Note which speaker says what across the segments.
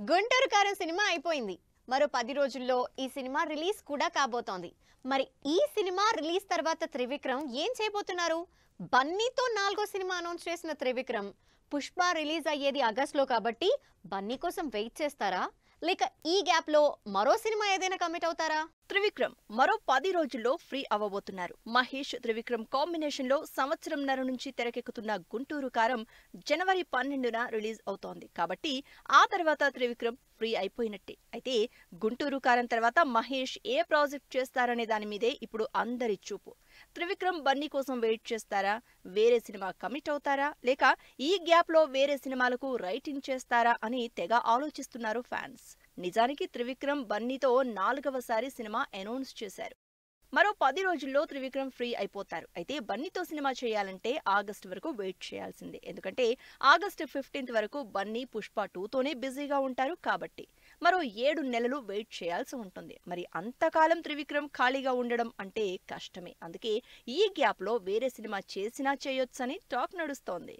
Speaker 1: గుంటూరు కారం సినిమా అయిపోయింది. మరో 10 రోజుల్లో ఈ సినిమా రిలీజ్ కూడా కాబోతోంది. మరి ఈ సినిమా రిలీజ్ తర్వాత త్రివిక్రమ్ ఏం చేయబోతున్నారు? బన్నీతో 4గో సినిమా అనౌన్స్ చేసిన త్రివిక్రమ్ పుష్ప రిలీజ్ అయ్యేది ఆగస్టులో కాబట్టి బన్నీ కోసం వెయిట్ చేస్తారా? లేక ఈ గ్యాప్ లో మరో సినిమా ఏదైనా కమిట్ అవుతారా?
Speaker 2: త్రివిక్రమ్ మరో 10 రోజుల్లో ఫ్రీ అవ్వబోతున్నారు. మహేష్ త్రివిక్రమ్ కాంబినేషన్ లో సంవత్సరంన్నర నుంచి తెరకెక్కుతున్న గుంటూరు కారం జనవరి 12న రిలీజ్ అవుతోంది. కాబట్టి ఆ తర్వాత త్రివిక్రమ్ ఫ్రీ అయిపోయినట్టే. అయితే గుంటూరు కారం తర్వాత మహేష్ ఏ ప్రాజెక్ట్ చేస్తారనే దాని మీదే ఇప్పుడు అందరి చూపు. త్రివిక్రమ్ బన్నీ కోసం వెయిట్ చేస్తారా? వేరే సినిమా కమిట్ అవుతారా? లేక ఈ గ్యాప్ లో వేరే సినిమాలకు రైటింగ్ చేస్తారా అని తెగ ఆలోచిస్తున్నారు ఫ్యాన్స్. నిజానికి త్రివిక్రమ్ బన్నీతో 4వసారి సినిమా అనౌన్స్ చేశారు. మరో 10 రోజుల్లో త్రివిక్రమ్ ఫ్రీ అయిపోతారు. అయితే బన్నీతో సినిమా చేయాలంటే ఆగస్టు వరకు వెయిట్ చేయాల్సిందే. ఎందుకంటే ఆగస్టు 15th వరకు బన్నీ పుష్ప 2తోనే బిజీగా ఉంటారు కాబట్టి మరో 7 నెలలు వెయిట్ చేయాల్సి ఉంటుంది. మరి అంతకాలం త్రివిక్రమ్ ఖాళీగా ఉండడం అంటే కష్టమే. అందుకే ఈ గ్యాప్ లో వేరే సినిమా చేసినా చేయొచ్చని టాక్ నడుస్తోంది.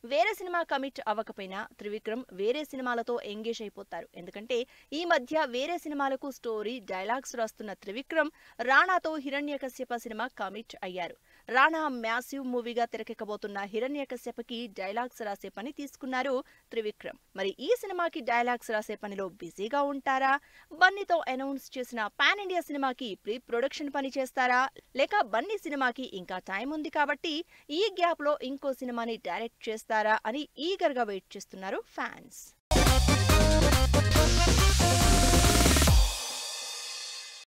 Speaker 2: వేరే సినిమా కమిట్ అవ్వకపోయినా త్రివిక్రమ్ వేరే సినిమాలతో ఎంగేజ్ అయిపోతారు. ఎందుకంటే ఈ మధ్య వేరే సినిమాలకు స్టోరీ డైలాగ్స్ రాస్తున్న త్రివిక్రమ్ రాణాతో హిరణ్యకశ్యప సినిమా కమిట్ అయ్యారు. రాణా మ్యాసివ్ మూవీగా తెరకెక్కబోతున్న హిరణ్యకశ్యపకి డైలాగ్స్ రాసే పని తీసుకున్నారు త్రివిక్రమ్. మరి ఈ సినిమాకి డైలాగ్స్ రాసే పనిలో బిజీగా ఉంటారా? బన్నీతో అనౌన్స్ చేసిన పాన్ ఇండియా సినిమాకి ప్రీ ప్రొడక్షన్ పని చేస్తారా? లేక బన్నీ సినిమాకి ఇంకా టైం ఉంది కాబట్టి ఈ గ్యాప్ లో ఇంకో సినిమాని డైరెక్ట్ చేస్తారా అని ఈగర్ గా వెయిట్ చేస్తున్నారు ఫ్యాన్స్.